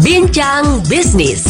Bincang Bisnis.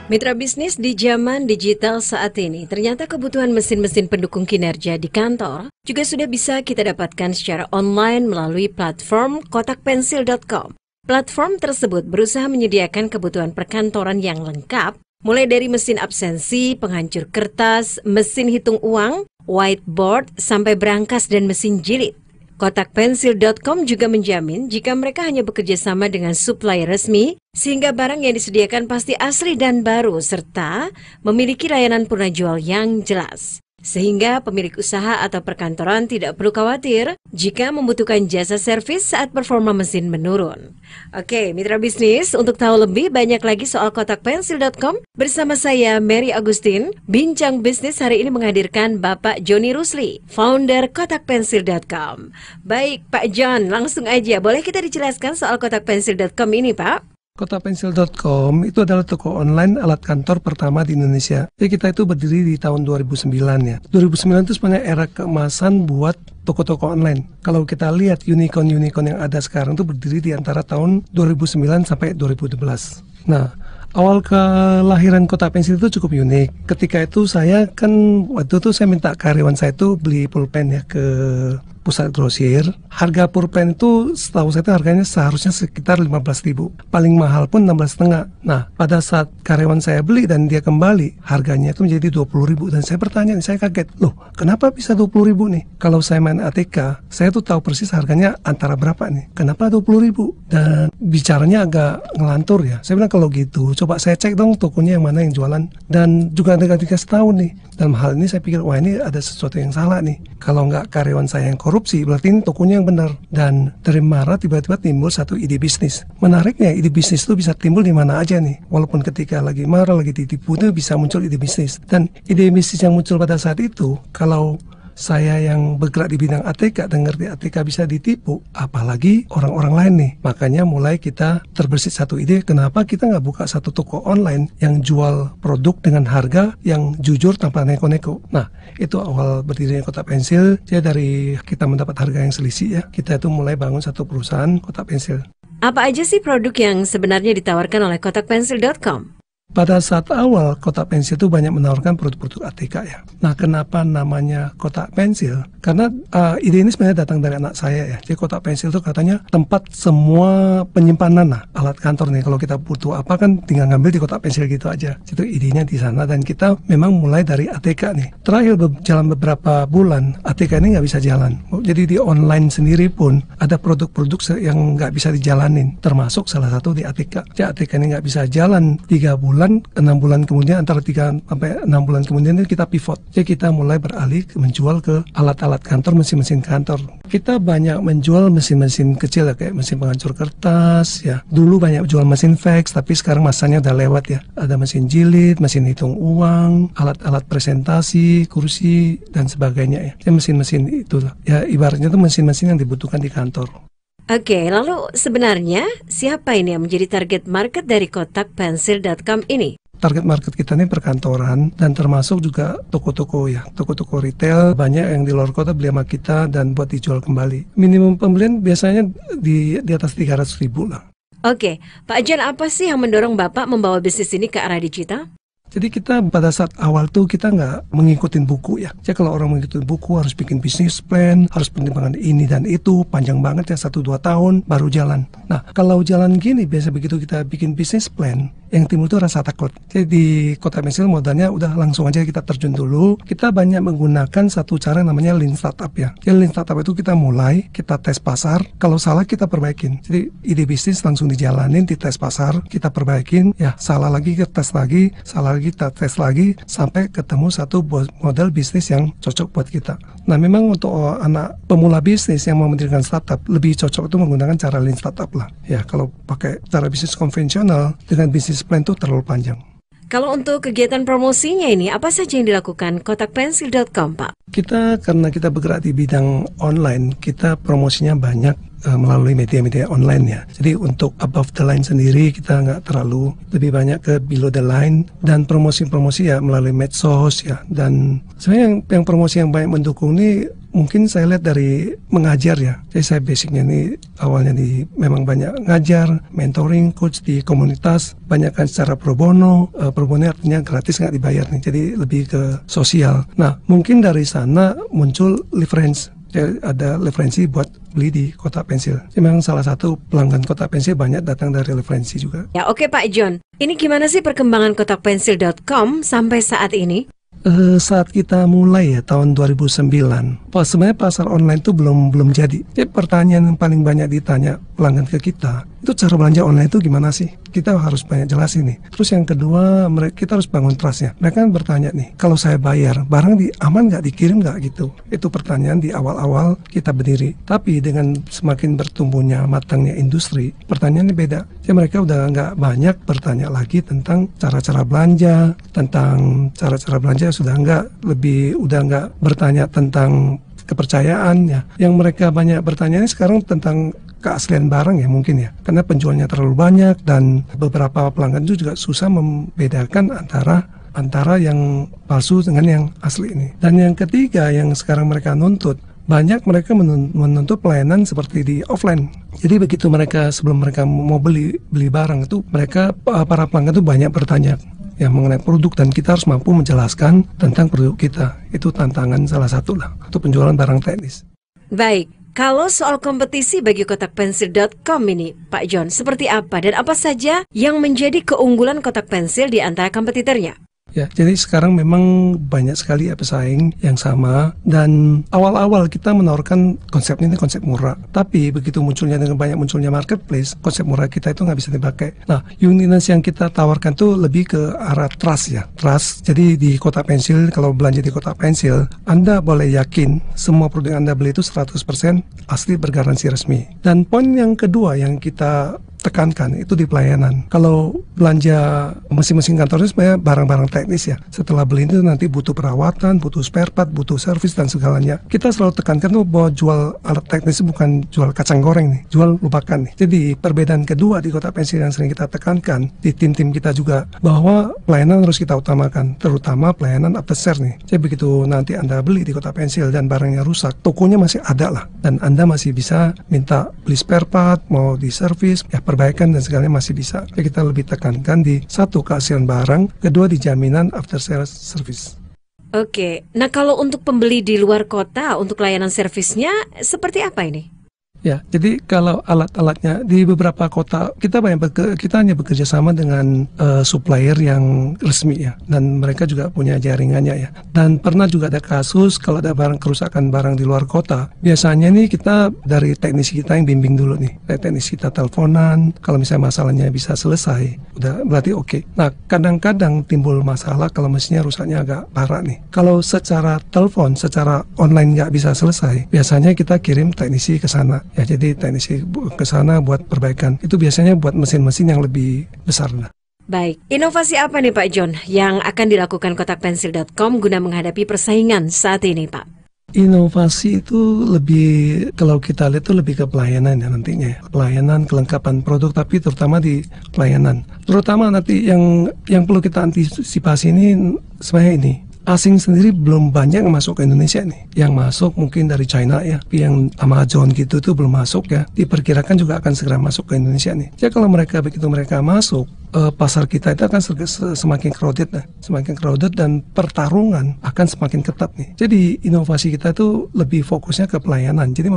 Mitra bisnis di zaman digital saat ini, ternyata kebutuhan mesin-mesin pendukung kinerja di kantor juga sudah bisa kita dapatkan secara online melalui platform kotakpensil.com. Platform tersebut berusaha menyediakan kebutuhan perkantoran yang lengkap, mulai dari mesin absensi, penghancur kertas, mesin hitung uang, whiteboard, sampai brankas dan mesin jilid. Kotakpensil.com juga menjamin jika mereka hanya bekerja sama dengan supplier resmi, sehingga barang yang disediakan pasti asli dan baru, serta memiliki layanan purna jual yang jelas. Sehingga pemilik usaha atau perkantoran tidak perlu khawatir jika membutuhkan jasa servis saat performa mesin menurun. Oke, mitra bisnis, untuk tahu lebih banyak lagi soal kotakpensil.com, bersama saya Mary Agustin, Bincang Bisnis hari ini menghadirkan Bapak Joni Rusli, founder kotakpensil.com. Baik, Pak John, langsung aja, boleh kita dijelaskan soal kotakpensil.com ini, Pak? Kotakpensil.com itu adalah toko online alat kantor pertama di Indonesia. Jadi kita itu berdiri di tahun 2009 ya. 2009 itu sebenarnya era keemasan buat toko-toko online. Kalau kita lihat unicorn-unicorn yang ada sekarang itu berdiri di antara tahun 2009 sampai 2012. Nah, awal kelahiran Kotakpensil itu cukup unik. Ketika itu saya kan, waktu itu saya minta karyawan saya itu beli pulpen ya ke pusat grosir. Harga pulpen itu setahu saya itu harganya seharusnya sekitar 15.000. Paling mahal pun 16,5. Nah, pada saat karyawan saya beli dan dia kembali, harganya itu menjadi 20.000. Dan saya bertanya, saya kaget, loh kenapa bisa 20.000 nih? Kalau saya main ATK, saya tuh tahu persis harganya antara berapa nih. Kenapa 20.000? Dan bicaranya agak ngelantur ya. Saya bilang kalau gitu, coba saya cek dong tokonya yang mana yang jualan. Dan juga ada dikasih tahu nih. Dalam hal ini saya pikir, wah ini ada sesuatu yang salah nih. Kalau nggak karyawan saya yang korupsi, berarti ini tokonya yang benar. Dan dari marah tiba-tiba timbul satu ide bisnis. Menariknya, ide bisnis itu bisa timbul di mana aja nih. Walaupun ketika lagi marah, lagi ditipu, itu bisa muncul ide bisnis. Dan ide bisnis yang muncul pada saat itu, kalau saya yang bergerak di bidang ATK dan ngerti ATK bisa ditipu, apalagi orang-orang lain nih. Makanya mulai kita terbersit satu ide, kenapa kita nggak buka satu toko online yang jual produk dengan harga yang jujur tanpa neko-neko. Nah, itu awal berdirinya Kotakpensil. Jadi dari kita mendapat harga yang selisih ya, kita itu mulai bangun satu perusahaan Kotakpensil. Apa aja sih produk yang sebenarnya ditawarkan oleh kotakpensil.com? Pada saat awal, Kotakpensil itu banyak menawarkan produk-produk ATK ya. Nah, kenapa namanya Kotakpensil? Karena ide ini sebenarnya datang dari anak saya ya. Jadi Kotakpensil itu katanya tempat semua penyimpanan alat kantor nih. Kalau kita butuh apa kan tinggal ngambil di Kotakpensil gitu aja. Itu idenya di sana dan kita memang mulai dari ATK nih. Terakhir jalan beberapa bulan, ATK ini nggak bisa jalan. Jadi di online sendiri pun ada produk-produk yang nggak bisa dijalanin. Termasuk salah satu di ATK. Jadi ATK ini nggak bisa jalan 3 bulan. 6 bulan kemudian, antara 3 sampai 6 bulan kemudian kita pivot. Jadi kita mulai beralih menjual ke alat-alat kantor, mesin-mesin kantor. Kita banyak menjual mesin-mesin kecil ya, kayak mesin penghancur kertas ya. Dulu banyak jual mesin fax, tapi sekarang masanya udah lewat ya. Ada mesin jilid, mesin hitung uang, alat-alat presentasi, kursi dan sebagainya ya. Jadi mesin-mesin itu ya, ibaratnya itu mesin-mesin yang dibutuhkan di kantor. Oke, lalu sebenarnya siapa ini yang menjadi target market dari kotakpensil.com ini? Target market kita ini perkantoran dan termasuk juga toko-toko ya, toko-toko retail. Banyak yang di luar kota beli sama kita dan buat dijual kembali. Minimum pembelian biasanya di atas 300.000 lah. Oke, Pak John, apa sih yang mendorong Bapak membawa bisnis ini ke arah digital? Jadi kita pada saat awal tuh kita nggak mengikutin buku ya. Jadi kalau orang mengikuti buku harus bikin bisnis plan, harus pertimbangan ini dan itu, panjang banget ya 1-2 tahun baru jalan. Nah kalau jalan gini biasa begitu kita bikin bisnis plan, yang timbul itu rasa takut. Jadi di Kotakpensil modalnya udah langsung aja kita terjun dulu. Kita banyak menggunakan satu cara namanya lean startup ya. Jadi lean startup itu kita mulai, kita tes pasar, kalau salah kita perbaikin. Jadi ide bisnis langsung dijalanin, dites pasar, kita perbaikin, ya salah lagi kita tes lagi, salah lagi kita tes lagi, sampai ketemu satu model bisnis yang cocok buat kita. Nah memang untuk anak pemula bisnis yang mau mendirikan startup, lebih cocok itu menggunakan cara lean startup lah. Ya kalau pakai cara bisnis konvensional dengan bisnis plan itu terlalu panjang. Kalau untuk kegiatan promosinya ini, apa saja yang dilakukan kotakpensil.com, Pak? Karena kita bergerak di bidang online, kita promosinya banyak melalui media-media online ya. Jadi untuk above the line sendiri kita nggak terlalu, lebih banyak ke below the line, dan promosi-promosi ya melalui medsos ya. Dan sebenarnya yang promosi yang banyak mendukung ini mungkin saya lihat dari mengajar ya. Jadi saya basicnya ini awalnya memang banyak ngajar, mentoring, coach di komunitas, banyak kan secara pro bono. Pro bono artinya gratis, nggak dibayar nih, jadi lebih ke sosial. Nah, mungkin dari sana muncul reference. Jadi ada referensi buat beli di Kotak Pensil. Jadi memang salah satu pelanggan Kotak Pensil banyak datang dari referensi juga. Ya oke Pak John, ini gimana sih perkembangan kotakpensil.com sampai saat ini? Saat kita mulai ya tahun 2009, sebenarnya pasar online itu belum jadi. Jadi pertanyaan yang paling banyak ditanya pelanggan ke kita, itu cara belanja online itu gimana sih? Kita harus banyak jelasin nih. Terus yang kedua, kita harus bangun trust-nya. Mereka kan bertanya nih, kalau saya bayar, barang aman nggak, dikirim nggak gitu? Itu pertanyaan di awal-awal kita berdiri. Tapi dengan semakin bertumbuhnya, matangnya industri, pertanyaannya beda. Jadi mereka udah nggak banyak bertanya lagi tentang cara-cara belanja, tentang cara-cara belanja udah nggak bertanya tentang kepercayaan ya. Yang mereka banyak bertanya ini sekarang tentang keaslian barang ya mungkin ya, karena penjualnya terlalu banyak dan beberapa pelanggan itu juga susah membedakan antara yang palsu dengan yang asli ini. Dan yang ketiga yang sekarang mereka nuntut, banyak mereka menuntut pelayanan seperti di offline. Jadi begitu mereka sebelum mereka mau beli barang itu, mereka para pelanggan itu banyak bertanya yang mengenai produk, dan kita harus mampu menjelaskan tentang produk kita. Itu tantangan salah satu lah untuk penjualan barang teknis. Baik, kalau soal kompetisi bagi kotakpensil.com ini Pak John, seperti apa dan apa saja yang menjadi keunggulan Kotak Pensil di antara kompetitornya? Ya, jadi sekarang memang banyak sekali pesaing yang sama, dan awal-awal kita menawarkan konsep ini konsep murah. Tapi begitu dengan banyak munculnya marketplace, konsep murah kita itu nggak bisa dipakai. Nah, uniqueness yang kita tawarkan tuh lebih ke arah trust ya. Trust, jadi di Kotak Pensil, kalau belanja di Kotak Pensil, Anda boleh yakin semua produk yang Anda beli itu 100% asli, bergaransi resmi. Dan poin yang kedua yang kita tekankan itu di pelayanan. Kalau belanja mesin-mesin kantor itu sebenarnya barang-barang teknis ya. Setelah beli itu nanti butuh perawatan, butuh spare part, butuh servis dan segalanya. Kita selalu tekankan tuh bahwa jual alat teknis bukan jual kacang goreng nih, jual lupakan nih. Jadi perbedaan kedua di Kotak Pensil yang sering kita tekankan di tim-tim kita juga, bahwa pelayanan harus kita utamakan, terutama pelayanan after sale nih. Jadi begitu nanti Anda beli di Kotak Pensil dan barangnya rusak, tokonya masih ada lah, dan Anda masih bisa minta beli spare part, mau di servis, ya perbaikan dan segalanya masih bisa. Jadi kita lebih tekankan di satu, keaslian barang, kedua di jaminan after sales service. Oke, nah kalau untuk pembeli di luar kota untuk layanan servisnya seperti apa ini? Ya, jadi kalau alat-alatnya di beberapa kota kita hanya bekerja sama dengan supplier yang resmi ya, dan mereka juga punya jaringannya ya. Dan pernah juga ada kasus kalau ada kerusakan barang di luar kota, biasanya nih kita dari teknisi kita yang bimbing dulu nih. Dari teknisi kita teleponan, kalau misalnya masalahnya bisa selesai, udah berarti oke. Nah, kadang-kadang timbul masalah kalau mesinnya rusaknya agak parah nih. Kalau secara telepon, secara online nggak bisa selesai, biasanya kita kirim teknisi ke sana. Ya, jadi teknisi ke sana buat perbaikan. Itu biasanya buat mesin-mesin yang lebih besar. Baik, inovasi apa nih Pak John yang akan dilakukan kotakpensil.com guna menghadapi persaingan saat ini Pak? Inovasi itu lebih, kalau kita lihat itu lebih ke pelayanan ya nantinya. Pelayanan, kelengkapan produk, tapi terutama di pelayanan. Terutama nanti yang perlu kita antisipasi ini sebenarnya ini. Asing sendiri belum banyak yang masuk ke Indonesia nih. Yang masuk mungkin dari China ya, tapi yang Amazon gitu tuh belum masuk ya. Diperkirakan juga akan segera masuk ke Indonesia nih. Jadi kalau begitu mereka masuk, pasar kita itu akan semakin crowded dan pertarungan akan semakin ketat nih. Jadi inovasi kita tuh lebih fokusnya ke pelayanan. Jadi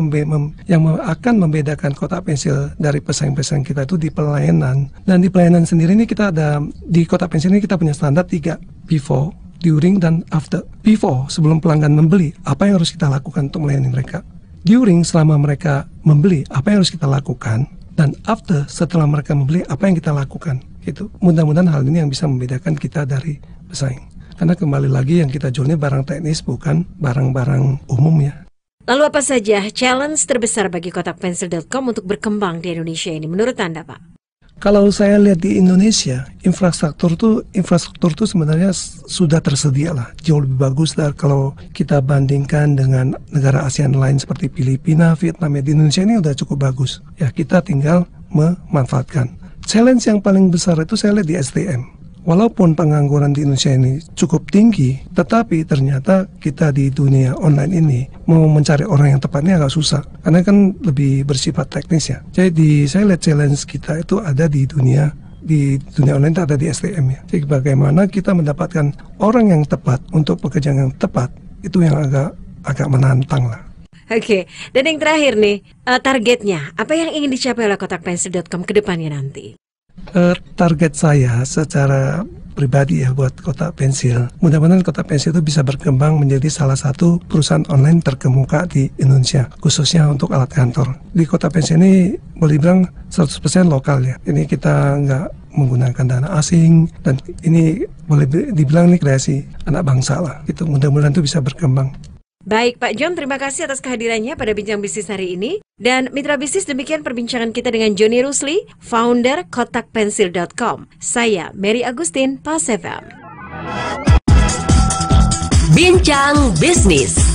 yang akan membedakan Kotak Pensil dari pesaing-pesaing kita itu di pelayanan. Dan di pelayanan sendiri ini kita ada, di Kotak Pensil ini kita punya standar 3, before, during, dan after. Before, sebelum pelanggan membeli, apa yang harus kita lakukan untuk melayani mereka? During, selama mereka membeli, apa yang harus kita lakukan? Dan after, setelah mereka membeli, apa yang kita lakukan? Gitu. Mudah-mudahan hal ini yang bisa membedakan kita dari pesaing. Karena kembali lagi yang kita jualnya barang teknis, bukan barang-barang umum ya. Lalu apa saja challenge terbesar bagi kotakpensil.com untuk berkembang di Indonesia ini menurut Anda Pak? Kalau saya lihat di Indonesia, infrastruktur tuh sebenarnya sudah tersedia lah, jauh lebih bagus dari kalau kita bandingkan dengan negara ASEAN lain seperti Filipina, Vietnam. Di Indonesia ini udah cukup bagus. Ya, kita tinggal memanfaatkan. Challenge yang paling besar itu saya lihat di SDM. walaupun pengangguran di Indonesia ini cukup tinggi, tetapi ternyata kita di dunia online ini mau mencari orang yang tepat ini agak susah, karena kan lebih bersifat teknis ya. Jadi saya lihat challenge kita itu ada di dunia online, itu ada di SDM ya. Jadi bagaimana kita mendapatkan orang yang tepat untuk pekerjaan yang tepat, itu yang agak menantang lah. Oke, dan yang terakhir nih, targetnya, apa yang ingin dicapai oleh kotakpensil.com ke depannya nanti? Target saya secara pribadi ya buat Kotak Pensil, mudah-mudahan Kotak Pensil itu bisa berkembang menjadi salah satu perusahaan online terkemuka di Indonesia, khususnya untuk alat kantor. Di Kotak Pensil ini boleh bilang 100% lokal ya. Ini kita nggak menggunakan dana asing, dan ini boleh dibilang ini kreasi anak bangsa lah. Itu mudah-mudahan itu bisa berkembang. Baik Pak John, terima kasih atas kehadirannya pada Bincang Bisnis hari ini. Dan mitra bisnis, demikian perbincangan kita dengan Johnny Rusli, founder kotakpensil.com. Saya Mary Agustin, Pas FM. Bincang Bisnis.